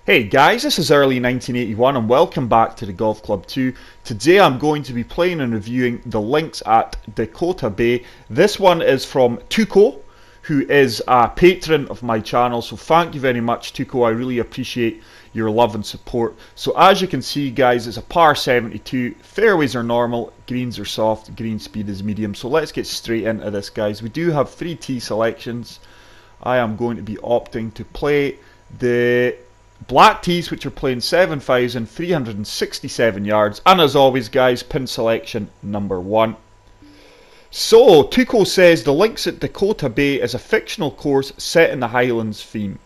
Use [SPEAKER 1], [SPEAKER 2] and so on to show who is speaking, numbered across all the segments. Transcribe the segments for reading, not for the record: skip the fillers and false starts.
[SPEAKER 1] Hey guys, this is early 1981 and welcome back to the Golf Club 2. Today I'm going to be playing and reviewing the Links at Dakota Bay. This one is from Tuco, who is a patron of my channel, so thank you very much Tuco, I really appreciate your love and support. So as you can see guys, it's a par 72, fairways are normal, greens are soft, green speed is medium. So let's get straight into this guys. We do have 3 tee selections. I am going to be opting to play the black tees, which are playing 7,367 yards, and as always guys, pin selection number 1. So Tuco says the Links at Dakota Bay is a fictional course set in the Highlands theme.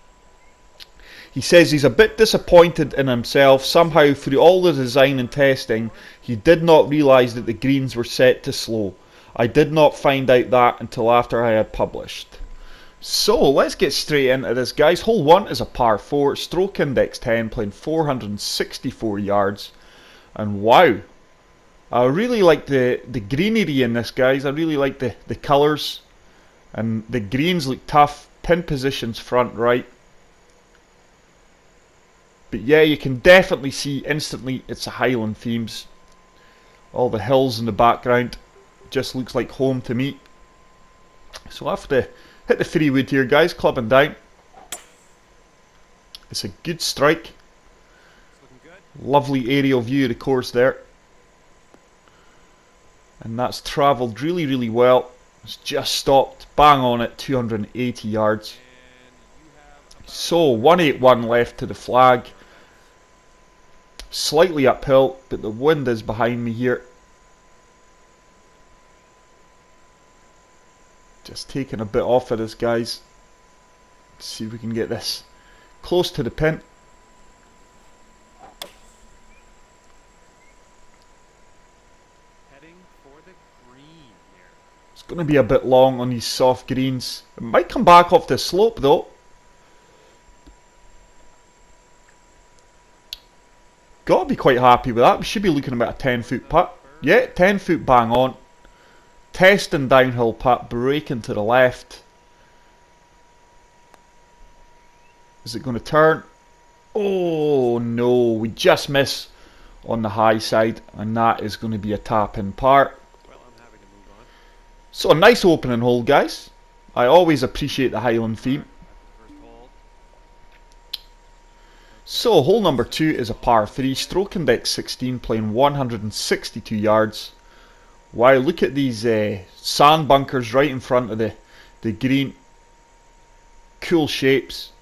[SPEAKER 1] He says he's a bit disappointed in himself. Somehow through all the design and testing he did not realise that the greens were set to slow. I did not find out that until after I had published. So let's get straight into this guys. Hole 1 is a par 4, stroke index 10, playing 464 yards. And wow, I really like the greenery in this guys. I really like the colours. And the greens look tough. Pin positions front right. But yeah, you can definitely see instantly it's a Highland themes. All the hills in the background. Just looks like home to me. So I have to hit the 3 wood here guys, clubbing down. It's a good strike. Lovely aerial view of the course there. And that's travelled really well. It's just stopped bang on at 280 yards. So 181 left to the flag. Slightly uphill, but the wind is behind me here. Just taking a bit off of this guys. Let's see if we can get this close to the pin.
[SPEAKER 2] Heading for the green here.
[SPEAKER 1] It's going to be a bit long on these soft greens. It might come back off the slope though. Got to be quite happy with that. We should be looking about a 10-foot putt. Yeah, 10-foot bang on. Testing downhill putt, braking to the left. Is it going to turn? Oh no, we just miss on the high side, and that is going to be a tap-in par.
[SPEAKER 2] Well, I'm having to move on.
[SPEAKER 1] So a nice opening hole guys. I always appreciate the Highland theme. So hole number 2 is a par 3, stroke index 16, playing 162 yards. Wow, look at these sand bunkers right in front of the green. Cool shapes.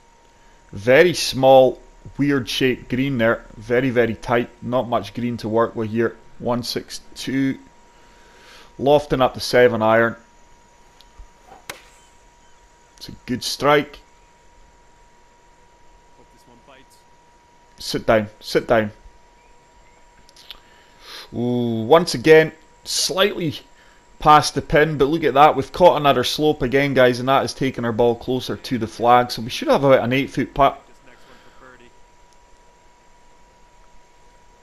[SPEAKER 1] Very small, weird shaped green there. Very tight. Not much green to work with here. 162. Lofting up the 7 iron. It's a good strike.
[SPEAKER 2] Hope this one bites.
[SPEAKER 1] Sit down. Sit down. Ooh, once again, slightly past the pin, but look at that, we've caught another slope again guys, and that is taking our ball closer to the flag, so we should have about an 8-foot putt.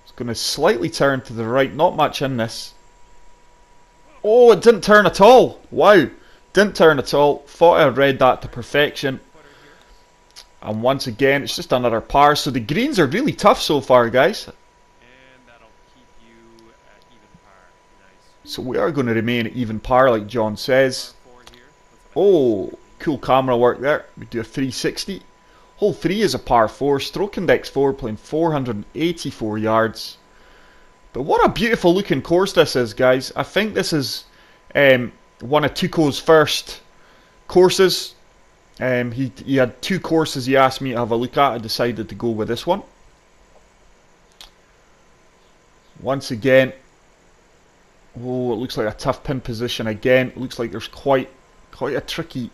[SPEAKER 1] It's going to slightly turn to the right, not much in this. Oh, it didn't turn at all. Wow, didn't turn at all. Thought I had read that to perfection. And once again, it's just another par, so the greens are really tough so far guys. So we are going to remain at even par like John says. Oh, cool camera work there. We do a 360. Hole 3 is a par 4, stroke index 4, playing 484 yards. But what a beautiful looking course this is guys. I think this is one of Tuco's first courses. He had 2 courses he asked me to have a look at. I decided to go with this one. Once again, oh, it looks like a tough pin position again. It looks like there's quite a tricky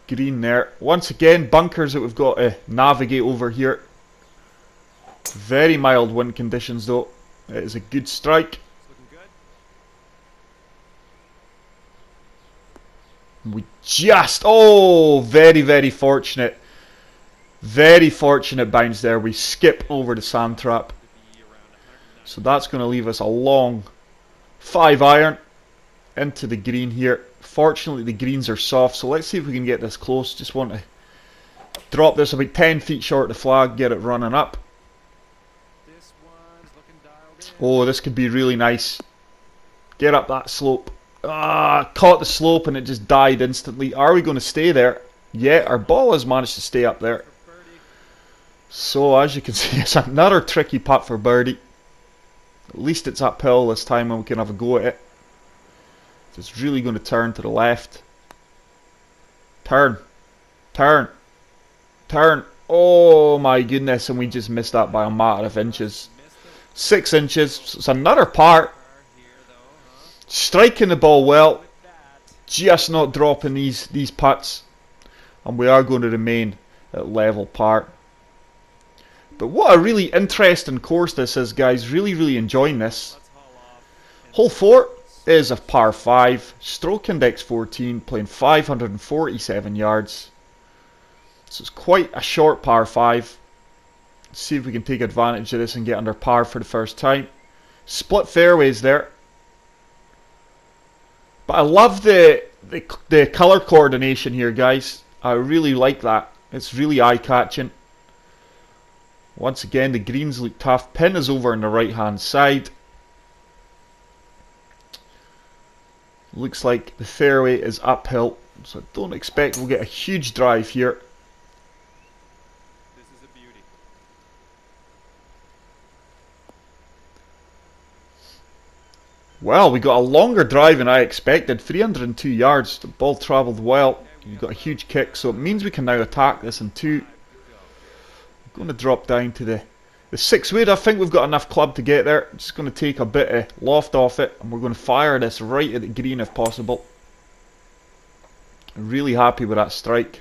[SPEAKER 1] green there. Once again, bunkers that we've got to navigate over here. Very mild wind conditions though. It is a good strike. We just, oh, very fortunate. Very fortunate bounce there. We skip over the sand trap. So that's going to leave us a long 5 iron into the green here. Fortunately the greens are soft, so let's see if we can get this close. Just want to Drop this about 10 feet short of the flag, get it running up.
[SPEAKER 2] This one's looking dialed in.
[SPEAKER 1] Oh, this could be really nice. Get up that slope. Ah, caught the slope and it just died instantly. Are we going to stay there? Yeah, our ball has managed to stay up there.
[SPEAKER 2] For birdie.
[SPEAKER 1] So as you can see, it's another tricky putt for birdie. At least it's uphill this time and we can have a go at it. It's really going to turn to the left. Turn. Turn. Turn. Oh my goodness, and we just missed that by a matter of inches.
[SPEAKER 2] Missed it.
[SPEAKER 1] 6 inches. So it's another par.
[SPEAKER 2] Par here though, huh?
[SPEAKER 1] Striking the ball well.
[SPEAKER 2] With that.
[SPEAKER 1] Just not dropping these putts. And we are going to remain at level par. But what a really interesting course this is, guys. Really enjoying this.
[SPEAKER 2] Let's haul off. And
[SPEAKER 1] Hole 4 is a par 5, stroke index 14, playing 547 yards. So it's quite a short par 5. Let's see if we can take advantage of this and get under par for the first time. Split fairways there. But I love the colour coordination here, guys. I really like that. It's really eye-catching. Once again, the greens look tough. Pin is over on the right-hand side. Looks like the fairway is uphill, so I don't expect we'll get a huge drive here.
[SPEAKER 2] this is a beauty.
[SPEAKER 1] Well, we got a longer drive than I expected. 302 yards. The ball travelled well. We got a huge kick, so it means we can now attack this in 2.
[SPEAKER 2] Good go.
[SPEAKER 1] I'm going to drop down to the 6-wood. I think we've got enough club to get there. I'm just going to take a bit of loft off it, and we're going to fire this right at the green if possible. I'm really happy with that strike.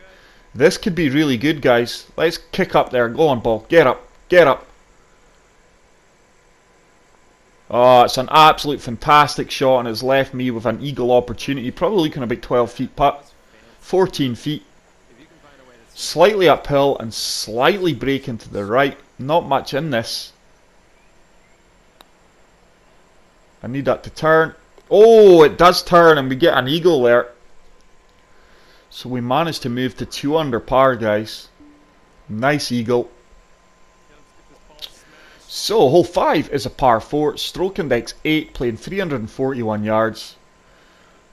[SPEAKER 1] This could be really good, guys. Let's kick up there. Go on, ball. Get up. Get up. Oh, it's an absolute fantastic shot, and it's left me with an eagle opportunity. Probably looking about 12 feet putt. 14 feet.
[SPEAKER 2] If you can find a way to
[SPEAKER 1] Slightly uphill and slightly braking to the right. Not much in this. I need that to turn. Oh, it does turn and we get an eagle there. So we managed to move to 2 under par, guys. Nice eagle.
[SPEAKER 2] let's get this ball smashed.
[SPEAKER 1] So hole 5 is a par 4. Stroke index 8, playing 341 yards.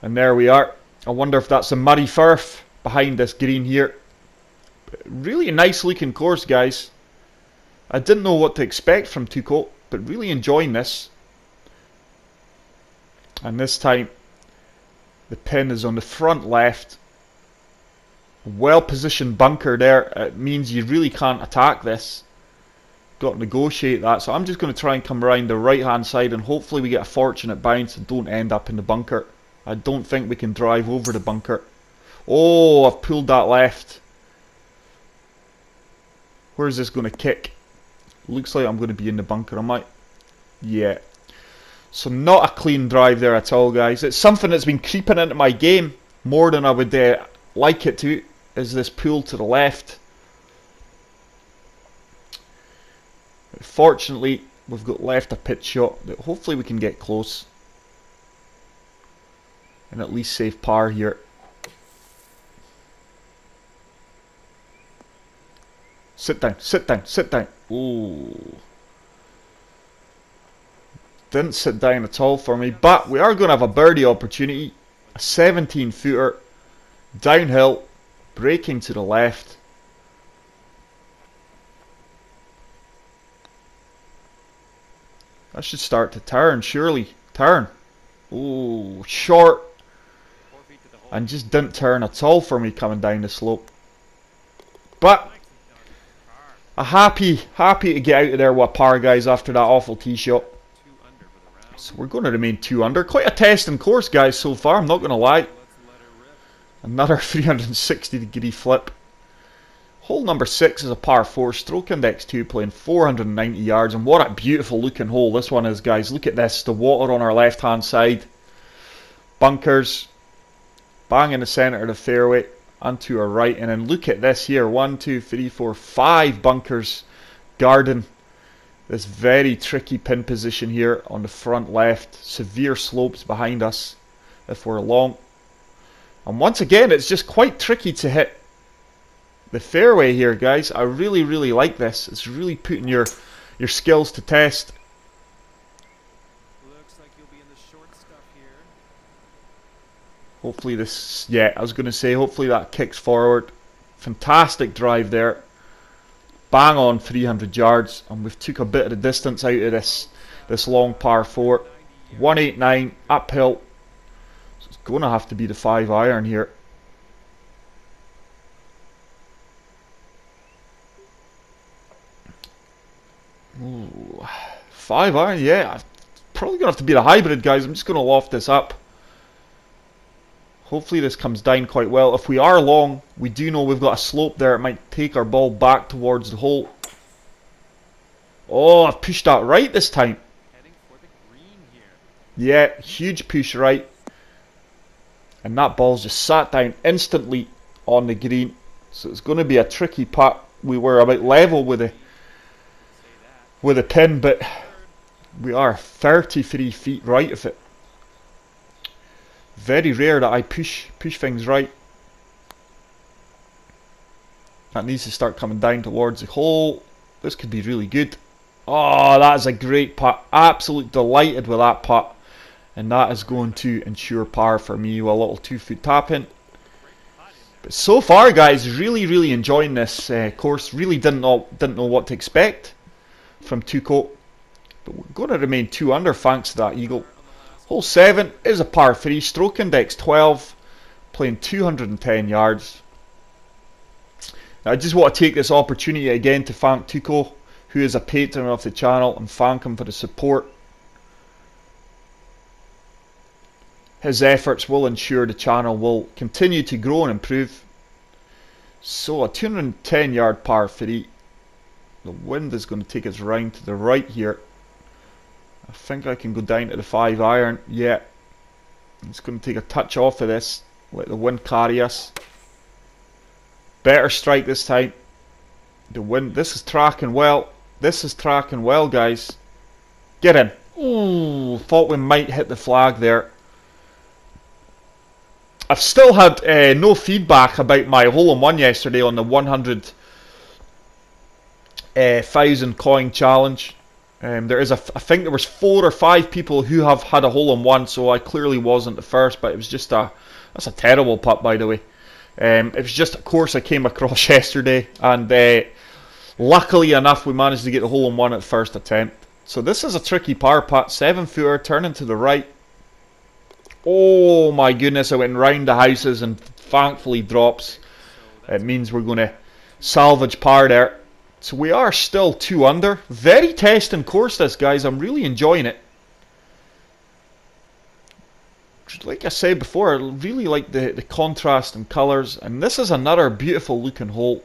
[SPEAKER 1] And there we are. I wonder if that's a muddy firth behind this green here. Really nice looking course, guys. I didn't know what to expect from Tuco, but really enjoying this. And this time, the pin is on the front left. Well positioned bunker there. It means you really can't attack this. Got to negotiate that. So I'm just going to try and come around the right hand side and hopefully we get a fortunate bounce and don't end up in the bunker. I don't think we can drive over the bunker. Oh, I've pulled that left. Where's this going to kick? Looks like I'm going to be in the bunker, am I? Yeah. So not a clean drive there at all, guys. It's something that's been creeping into my game more than I would like it to, is this pull to the left. Fortunately, we've got left a pitch shot that hopefully we can get close. And at least save par here. Sit down, sit down, sit down. Ooh. Didn't sit down at all for me, but we are going to have a birdie opportunity. A 17-footer, downhill, braking to the left. That should start to turn, surely. Turn. Ooh, short.
[SPEAKER 2] 4 feet to the hole.
[SPEAKER 1] And just didn't turn at all for me coming down the slope. But
[SPEAKER 2] Nicely done. Par.
[SPEAKER 1] happy to get out of there with a par, guys, after that awful tee shot.
[SPEAKER 2] 2 under for the round.
[SPEAKER 1] So we're going to remain 2 under. Quite a testing course, guys, so far. I'm not going to lie.
[SPEAKER 2] Let's let her rip.
[SPEAKER 1] Another 360-degree flip. Hole number 6 is a par 4. Stroke index 2, playing 490 yards. And what a beautiful looking hole this one is, guys. Look at this. The water on our left-hand side. Bunkers. Bang in the centre of the fairway. And to our right. And then look at this here. 1, 2, 3, 4, 5 bunkers. Guarding this very tricky pin position here on the front left. Severe slopes behind us if we're long. And once again, it's just quite tricky to hit the fairway here, guys. I really like this. It's really putting your skills to test.
[SPEAKER 2] Looks like you'll be in the short stuff here.
[SPEAKER 1] Hopefully this, yeah, I was going to say, hopefully that kicks forward. Fantastic drive there. Bang on 300 yards, and we've took a bit of the distance out of this long par 4. 189 uphill. So it's going to have to be the 5 iron here. Ooh, 5 iron, yeah. Probably going to have to be the hybrid, guys. I'm just going to loft this up. Hopefully this comes down quite well. If we are long, we do know we've got a slope there. It might take our ball back towards the hole. Oh, I've pushed that right this time.
[SPEAKER 2] Heading for the green here.
[SPEAKER 1] Yeah, huge push right. And that ball's just sat down instantly on the green. So it's going to be a tricky putt. We were about level with the pin, but we are 33 feet right of it. Very rare that I push things right. That needs to start coming down towards the hole. This could be really good. Oh, that is a great putt. Absolutely delighted with that putt. And that is going to ensure par for me with a little 2-foot tap in. But so far, guys, really enjoying this course. Really didn't know what to expect from Tuco. But we're going to remain 2 under thanks to that eagle. Hole 7 is a par 3, stroke index 12, playing 210 yards. Now, I just want to take this opportunity again to thank Tuco, who is a patron of the channel, and thank him for the support. His efforts will ensure the channel will continue to grow and improve. So a 210 yard par 3. The wind is going to take us round to the right here. I think I can go down to the 5 iron. Yeah. It's going to take a touch off of this. Let the wind carry us. Better strike this time. The wind. This is tracking well. This is tracking well, guys. Get in. Ooh, thought we might hit the flag there. I've still had no feedback about my hole-in-one yesterday on the 100,000 coin challenge. There is I think there was 4 or 5 people who have had a hole-in-one, so I clearly wasn't the first. But it was just that's a terrible putt, by the way. It was just a course I came across yesterday, and luckily enough, we managed to get the hole-in-one at the first attempt. So this is a tricky par putt, 7-footer, turning to the right. Oh my goodness, I went round the houses and thankfully drops. It means we're going to salvage par there. So we are still 2 under. Very testing course this, guys. I'm really enjoying it. Like I said before, I really like the contrast and colours. And this is another beautiful looking hole.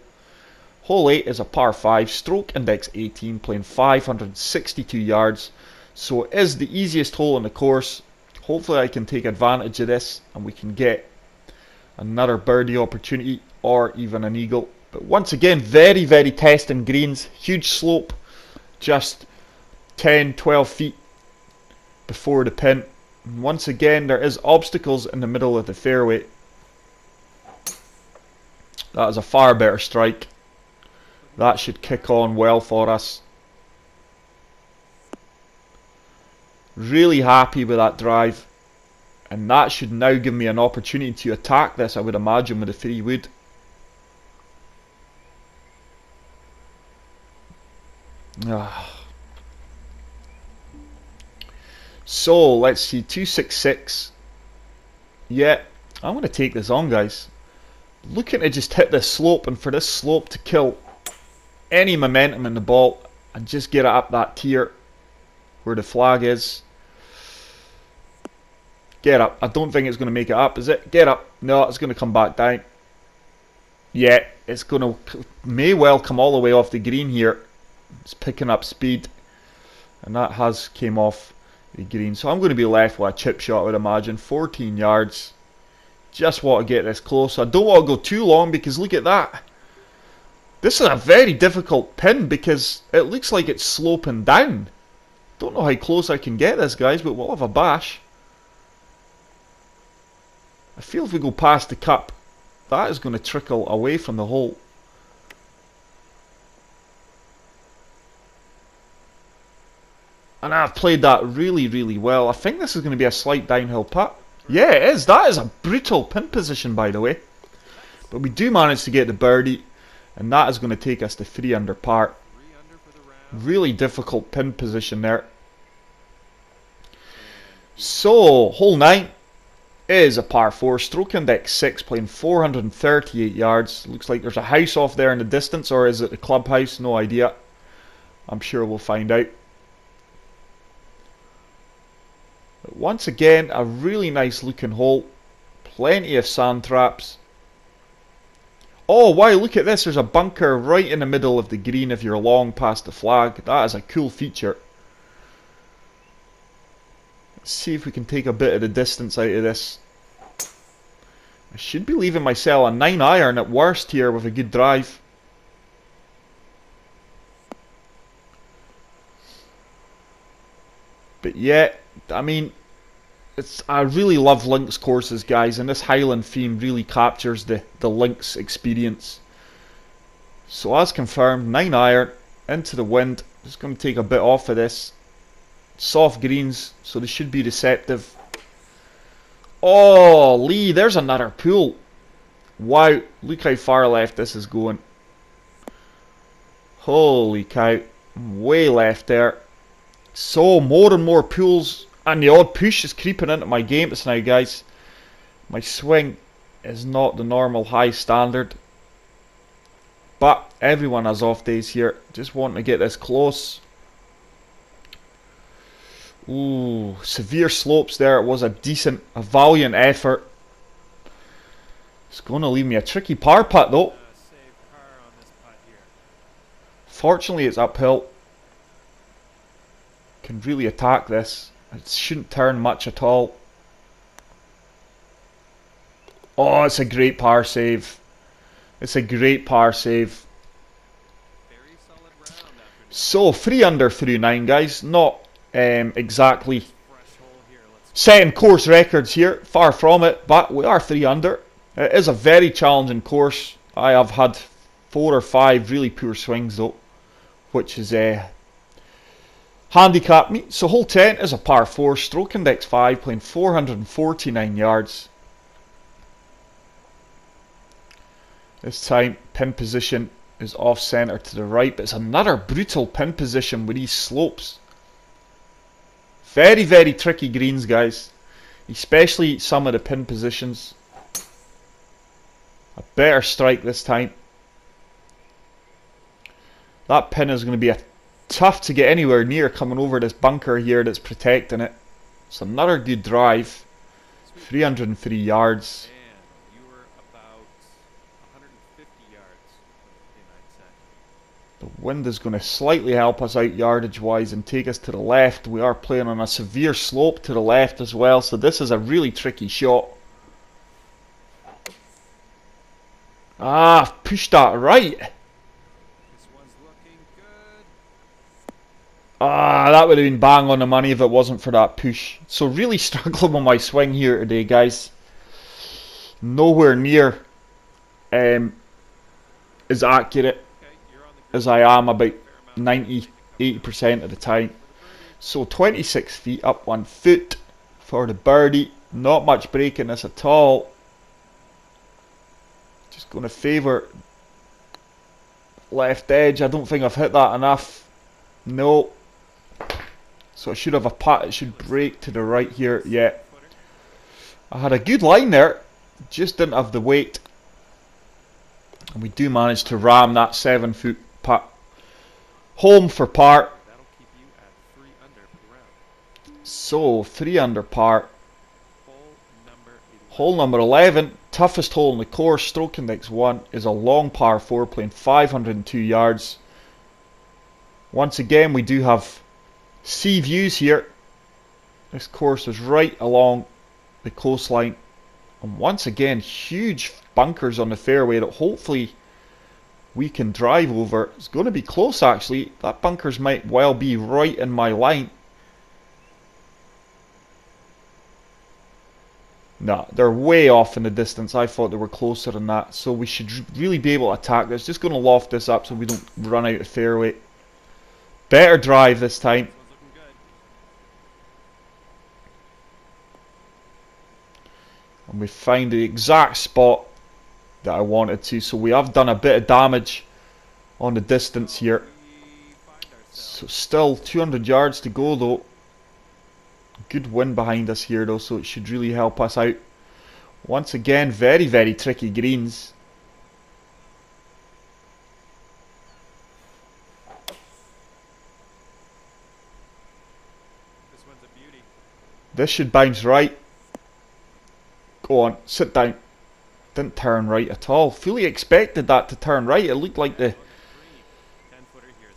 [SPEAKER 1] Hole 8 is a par 5, stroke index 18, playing 562 yards. So it is the easiest hole in the course. Hopefully I can take advantage of this and we can get another birdie opportunity or even an eagle. But once again, very testing greens. Huge slope, just 10-12 feet before the pin. And once again, there is obstacles in the middle of the fairway. That is a far better strike. That should kick on well for us. Really happy with that drive. And that should now give me an opportunity to attack this, I would imagine, with a 3-wood. So let's see, 266. Yeah, I'm going to take this on, guys. Looking to just hit this slope, and for this slope to kill any momentum in the ball and just get it up that tier where the flag is. Get up. I don't think it's going to make it up, is it? Get up. No, it's going to come back down. Yeah, it's going to may well come all the way off the green here. It's picking up speed, and that has came off the green. So I'm going to be left with a chip shot, I would imagine. 14 yards. Just want to get this close. I don't want to go too long because look at that. This is a very difficult pin because it looks like it's sloping down. Don't know how close I can get this, guys, but we'll have a bash. I feel if we go past the cup, that is going to trickle away from the hole. And I've played that really, really well. I think this is going to be a slight downhill putt. Yeah, it is. That is a brutal pin position, by the way. But we do manage to get the birdie. And that is going to take us to 3 under par. Really difficult pin position there. So, hole 9 is a par 4. Stroke index 6, playing 438 yards. Looks like there's a house off there in the distance. Or is it the clubhouse? No idea. I'm sure we'll find out. But once again, a really nice looking hole. Plenty of sand traps. Oh wow, look at this. There's a bunker right in the middle of the green if you're long past the flag. That is a cool feature. Let's see if we can take a bit of the distance out of this. I should be leaving myself a 9 iron at worst here with a good drive. But yeah, I mean, I really love links courses, guys, and this Highland theme really captures the links experience. So as confirmed, 9 iron into the wind. Just going to take a bit off of this. Soft greens, so they should be receptive. Oh, Lee, there's another pool. Wow, look how far left this is going. Holy cow, way left there. So more and more pools, and the odd push is creeping into my game just now, guys. My swing is not the normal high standard, but everyone has off days here. Just wanting to get this close. Ooh, severe slopes there. It was a valiant effort. It's going to leave me a tricky par putt though. Fortunately it's uphill. Can really attack this. It shouldn't turn much at all. Oh, it's a great par save. It's a great par save. So 3 under through 9, guys. Not exactly setting course records here, far from it, but we are 3 under. It is a very challenging course. I have had 4 or 5 really poor swings though, which is handicapped me. So hole 10 is a par 4, stroke index 5, playing 449 yards. This time pin position is off centre to the right, but it's another brutal pin position with these slopes. Very, very tricky greens, guys, especially some of the pin positions. A better strike this time. That pin is going to be tough to get anywhere near coming over this bunker here that's protecting it. It's another good drive. 303 yards. The wind is going to slightly help us out yardage wise and take us to the left. We are playing on a severe slope to the left as well, so this is a really tricky shot. Ah, pushed that right. Ah, that would have been bang on the money if it wasn't for that push. So really struggling with my swing here today, guys. Nowhere near as accurate as I am about 90-80% of the time. So 26 feet up 1 foot for the birdie. Not much breaking this at all. Just going to favour left edge. I don't think I've hit that enough. No. So I should have a putt. It should break to the right here. Yeah. I had a good line there. Just didn't have the weight. And we do manage to ram that 7 foot putt home for par. So 3 under par. Hole number 11, toughest hole in the course, stroke index 1, is a long par 4, playing 502 yards. Once again, we do have sea views here. This course is right along the coastline, and once again, huge bunkers on the fairway that hopefully we can drive over. It's going to be close actually. That bunkers might well be right in my line. No, they're way off in the distance. I thought they were closer than that. So we should really be able to attack this. Just going to loft this up so we don't run out of fairway. Better drive this time. And we find the exact spot that I wanted to. So we have done a bit of damage on the distance here. So still 200 yards to go though. Good wind behind us here though, so it should really help us out. Once again, very, very tricky greens.
[SPEAKER 2] This one's a beauty.
[SPEAKER 1] This should bounce right. Go on, sit down. Didn't turn right at all. Fully expected that to turn right. It looked like the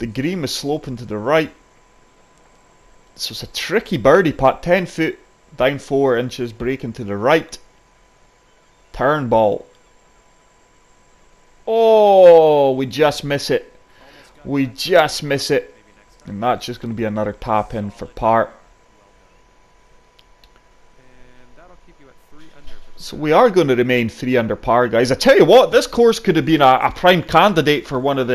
[SPEAKER 1] green was sloping to the right. So it's a tricky birdie putt. 10 foot, down 4 inches, breaking to the right. Turn ball. Oh, we just miss it. We just miss it. And that's just going to be another tap in for par. So we are going to remain 3 under par, guys. I tell you what, this course could have been a prime candidate for one of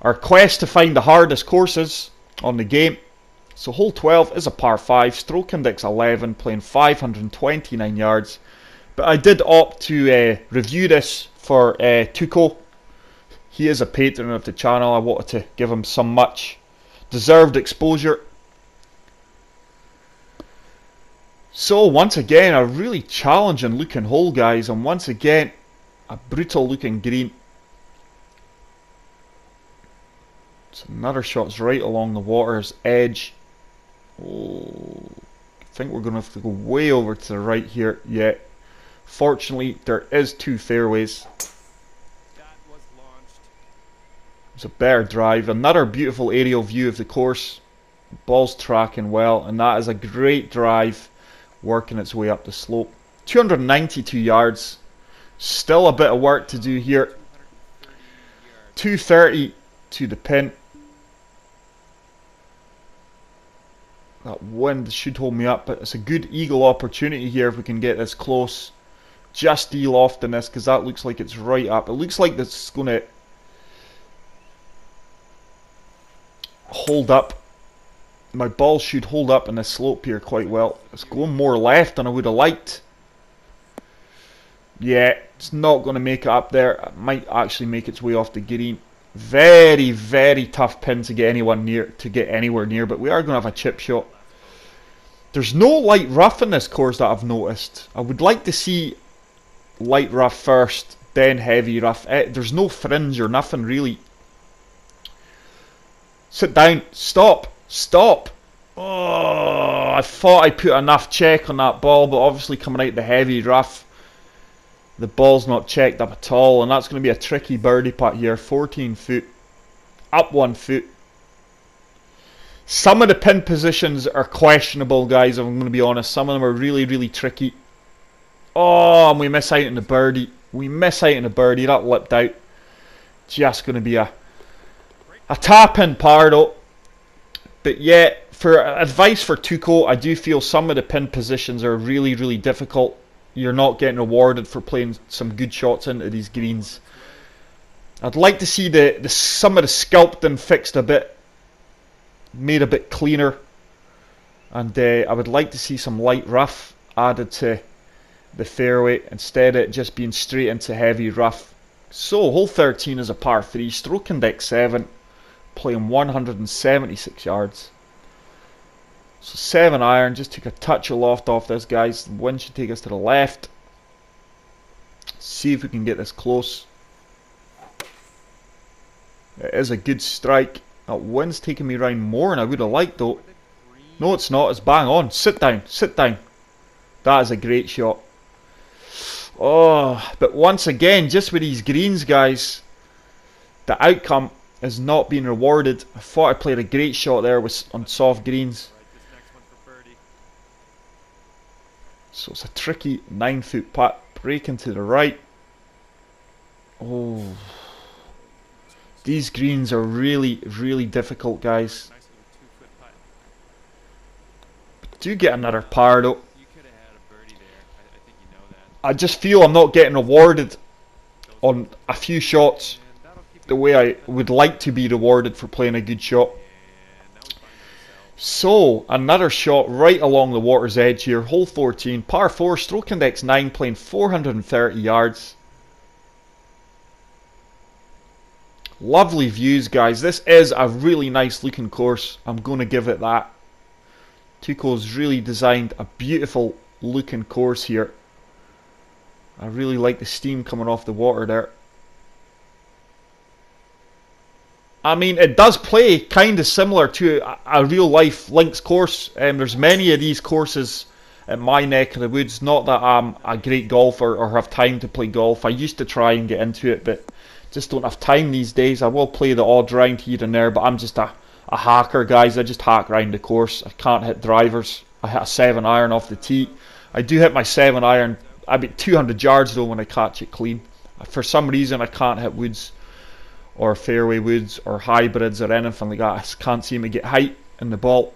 [SPEAKER 1] our quest to find the hardest courses on the game. So hole 12 is a par 5, stroke index 11, playing 529 yards. But I did opt to review this for Tuco. He is a patron of the channel. I wanted to give him some much deserved exposure. So once again, a really challenging looking hole, guys, and once again, a brutal looking green. So another shot's right along the water's edge. Oh, I think we're going to have to go way over to the right here. Yeah, fortunately, there is 2 fairways. It's a better drive. Another beautiful aerial view of the course. Ball's tracking well, and that is a great drive, working its way up the slope. 292 yards. Still a bit of work to do here. 230 to the pin. That wind should hold me up, but it's a good eagle opportunity here if we can get this close. Just de-lofting this, because that looks like it's right up. It looks like this is going to hold up. My ball should hold up in this slope here quite well. It's going more left than I would have liked. Yeah, it's not going to make it up there. It might actually make its way off the green. Very, very tough pin to get anywhere near, but we are going to have a chip shot. There's no light rough in this course that I've noticed. I would like to see light rough first, then heavy rough. There's no fringe or nothing really. Sit down. Stop. Stop. Oh, I thought I put enough check on that ball, but obviously coming out the heavy rough, the ball's not checked up at all, and that's going to be a tricky birdie putt here. 14 foot, up 1 foot. Some of the pin positions are questionable, guys, I'm going to be honest. Some of them are really, really tricky. Oh, and we miss out on the birdie. We miss out on the birdie. That lipped out. Just going to be a tap-in par, though. But yeah, for advice for Tuco, I do feel some of the pin positions are really, really difficult. You're not getting rewarded for playing some good shots into these greens. I'd like to see some of the sculpting fixed a bit, made a bit cleaner, and I would like to see some light rough added to the fairway instead of it just being straight into heavy rough. So hole 13 is a par 3, stroke index 7, playing 176 yards. So 7 iron, just took a touch of loft off this, guys. The wind should take us to the left. See if we can get this close. It is a good strike. That wind's taking me around more than I would have liked, though. No, it's not. It's bang on. Sit down. Sit down. That is a great shot. Oh, but once again, just with these greens, guys, the outcome is not being rewarded. I thought I played a great shot there on soft greens. So it's a tricky 9 foot putt, breaking to the right. Oh, these greens are really, really difficult, guys. But do get another par though. I just feel I'm not getting rewarded on a few shots the way I would like to be rewarded for playing a good shot. So, another shot right along the water's edge here. Hole 14, par 4, stroke index 9, playing 430 yards. Lovely views, guys. This is a really nice looking course. I'm going to give it that. Tuco's really designed a beautiful looking course here. I really like the steam coming off the water there. I mean, it does play kind of similar to a real life links course. There's many of these courses at my neck of the woods. Not that I'm a great golfer or have time to play golf. I used to try and get into it, but just don't have time these days. I will play the odd round here and there, but I'm just a hacker, guys. I just hack around the course. I can't hit drivers. I hit a 7-iron off the tee. I do hit my 7-iron about 200 yards though when I catch it clean. For some reason I can't hit woods or fairway woods or hybrids or anything like that. I just can't seem to get height in the ball.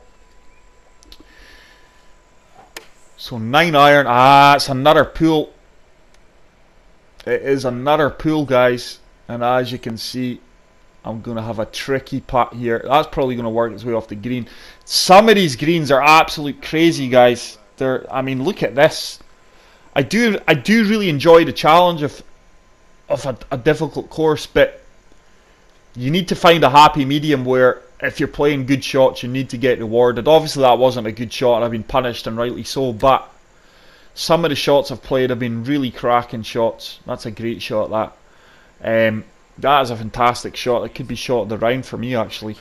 [SPEAKER 1] So 9-iron. It's another pool. It is another pool, guys. And as you can see, I'm going to have a tricky putt here. That's probably going to work its way off the green. Some of these greens are absolute crazy, guys. I mean, look at this. I do really enjoy the challenge of a difficult course, but you need to find a happy medium where if you're playing good shots, you need to get rewarded. Obviously, that wasn't a good shot, and I've been punished, and rightly so, but some of the shots I've played have been really cracking shots. That's a great shot, that. That is a fantastic shot. It could be shot of the round for me, actually.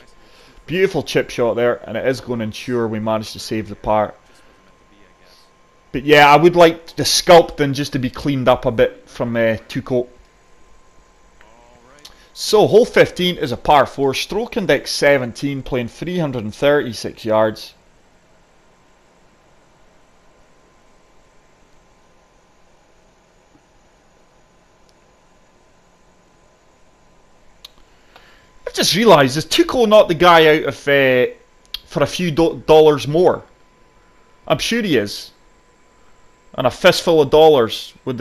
[SPEAKER 1] Beautiful chip shot there, and it is going to ensure we manage to save the par. But yeah, I would like the sculpting just to be cleaned up a bit from Tuco. So, hole 15 is a par 4, stroke index 17, playing 336 yards. I've just realised, is Tuco not the guy out of for a few dollars more? I'm sure he is. And a fistful of dollars with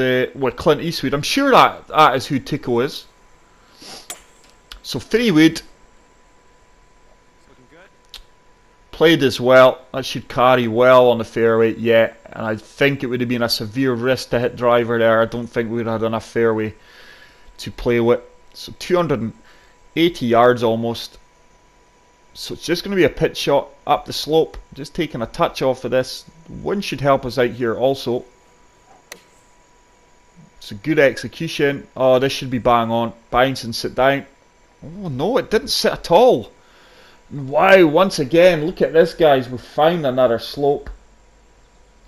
[SPEAKER 1] Clint Eastwood. I'm sure that is who Tuco is. So 3 wood. Played as well. That should carry well on the fairway. Yeah, and I think it would have been a severe risk to hit driver there. I don't think we would have had enough fairway to play with. So 280 yards almost. So it's just going to be a pitch shot up the slope. Just taking a touch off of this. Wind should help us out here also. It's a good execution. Oh, this should be bang on. Bounce and sit down. Oh no, it didn't sit at all. Wow, once again, look at this, guys. We've found another slope.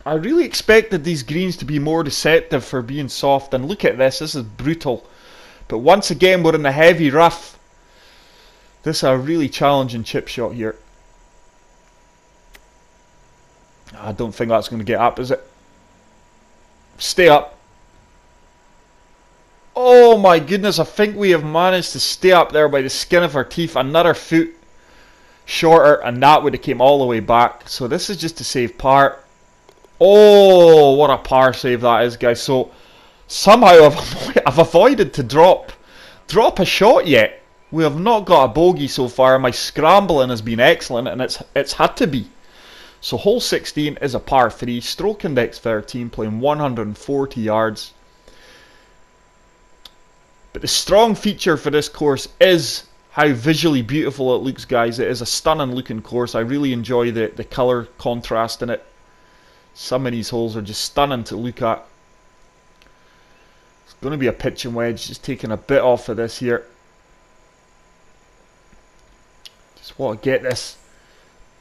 [SPEAKER 1] I really expected these greens to be more deceptive for being soft. And look at this. This is brutal. But once again, we're in the heavy rough. This is a really challenging chip shot here. I don't think that's going to get up, is it? Stay up. Oh my goodness, I think we have managed to stay up there by the skin of our teeth. Another foot shorter, and that would have came all the way back. So this is just to save par. Oh, what a par save that is, guys. So somehow I've avoided to drop a shot yet. We have not got a bogey so far. My scrambling has been excellent, and it's had to be. So hole 16 is a par 3, stroke index 13, playing 140 yards. But the strong feature for this course is how visually beautiful it looks, guys. It is a stunning looking course. I really enjoy the colour contrast in it. Some of these holes are just stunning to look at. It's going to be a pitching wedge, just taking a bit off of this here. Just want to get this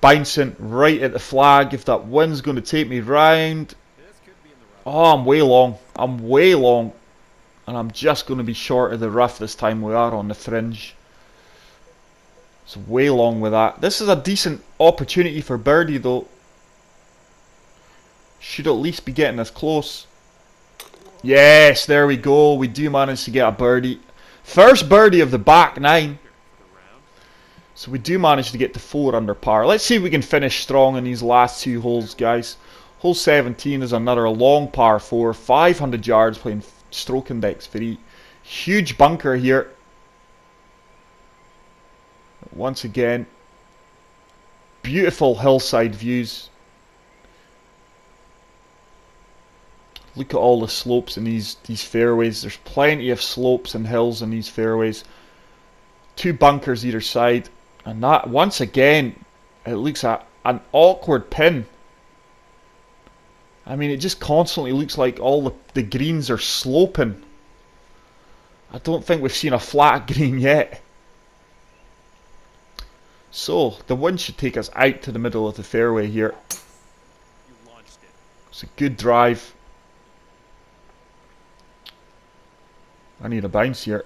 [SPEAKER 1] bouncing right at the flag. If that wind's going to take me round. Oh, I'm way long. I'm way long. And I'm just going to be short of the rough this time. We are on the fringe. It's way long with that. This is a decent opportunity for birdie though. Should at least be getting us close. Yes, there we go. We do manage to get a birdie. First birdie of the back 9. So we do manage to get to 4 under par. Let's see if we can finish strong in these last 2 holes, guys. Hole 17 is another long par 4. 500 yards, playing stroke index 3. Huge bunker here. Once again, Beautiful hillside views. Look at all the slopes in these fairways. There's plenty of slopes and hills in these fairways. 2 bunkers either side. And that, once again, it looks at an awkward pin. I mean, it just constantly looks like all the greens are sloping. I don't think we've seen a flat green yet. So, the wind should take us out to the middle of the fairway here.
[SPEAKER 2] You launched it.
[SPEAKER 1] It's a good drive. I need a bounce here.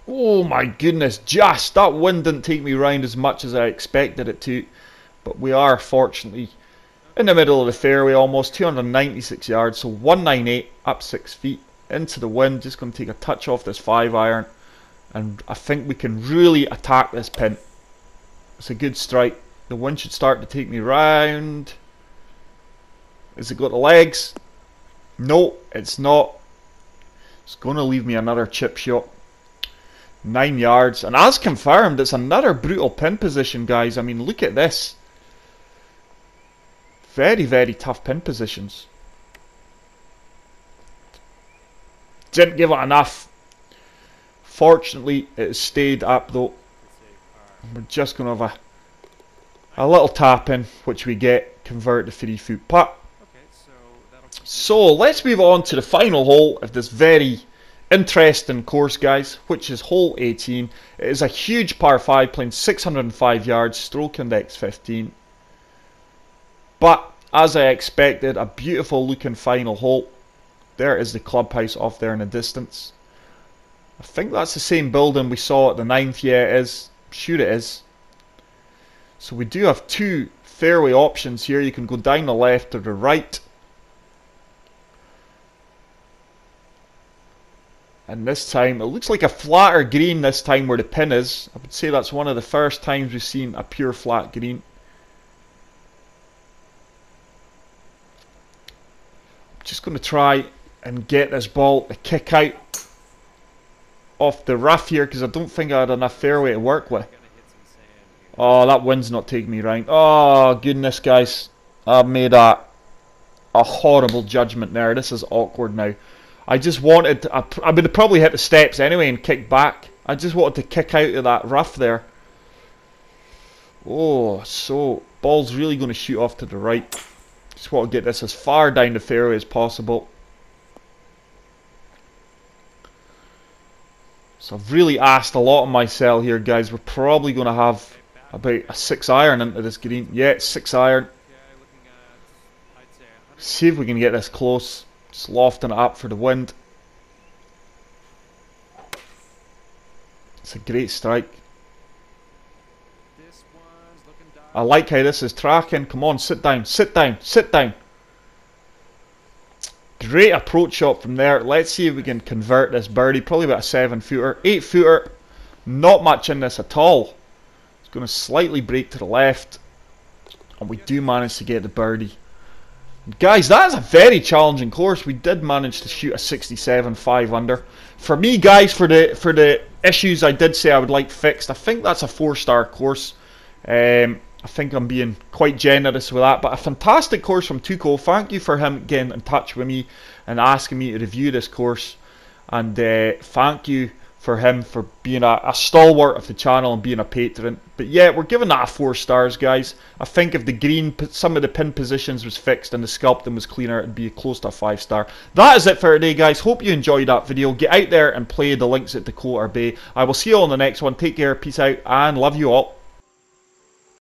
[SPEAKER 1] Oh my goodness, just that wind didn't take me round as much as I expected it to. But we are fortunately in the middle of the fairway, almost 296 yards. So 198 up 6 feet into the wind. Just going to take a touch off this 5-iron. And I think we can really attack this pin. It's a good strike. The wind should start to take me round. Has it got the legs? No, it's not. It's going to leave me another chip shot. 9 yards. And as confirmed, it's another brutal pin position, guys. I mean, look at this. Very, very tough pin positions. Didn't give it enough. Fortunately, it has stayed up though. We're just going to have a little tap in, which we get, convert the 3-foot putt. So let's move on to the final hole of this very interesting course, guys, which is hole 18. It is a huge par 5 playing 605 yards, stroke index 15. But as I expected, a beautiful looking final hole. There is the clubhouse off there in the distance. I think that's the same building we saw at the 9th. Yeah, it is. Sure it is. So we do have 2 fairway options here. You can go down the left or the right. And this time, it looks like a flatter green this time where the pin is. I would say that's one of the first times we've seen a pure flat green. I'm just going to try and get this ball to kick out off the rough here because I don't think I had enough fairway to work with. Oh, that wind's not taking me round. Oh, goodness, guys. I've made a horrible judgment there. This is awkward now. I just wanted to, I would have probably hit the steps anyway and kicked back. I just wanted to kick out of that rough there. Oh, so ball's really going to shoot off to the right. Just want to get this as far down the fairway as possible. So I've really asked a lot of myself here, guys. We're probably going to have about a 6-iron into this green. Yeah, 6-iron. See if we can get this close. Just lofting it up for the wind. It's a great strike. I like how this is tracking. Come on, sit down, sit down, sit down. Great approach shot from there. Let's see if we can convert this birdie. Probably about a 7-footer. 8-footer. Not much in this at all. It's going to slightly break to the left. And we do manage to get the birdie. Guys, that is a very challenging course. We did manage to shoot a 67, 5 under. For me, guys, for the issues I did say I would like fixed, I think that's a 4-star course. I think I'm being quite generous with that. But a fantastic course from Tuco. Thank you for him getting in touch with me and asking me to review this course. And thank you for him for being a stalwart of the channel and being a patron. But yeah, we're giving that a 4 stars, guys. I think if the green, some of the pin positions was fixed and the sculpting was cleaner, it'd be close to a 5-star. That is it for today, guys. Hope you enjoyed that video. Get out there and play the Links at Dakota Bay. I will see you all in the next one. Take care, peace out, and love you all.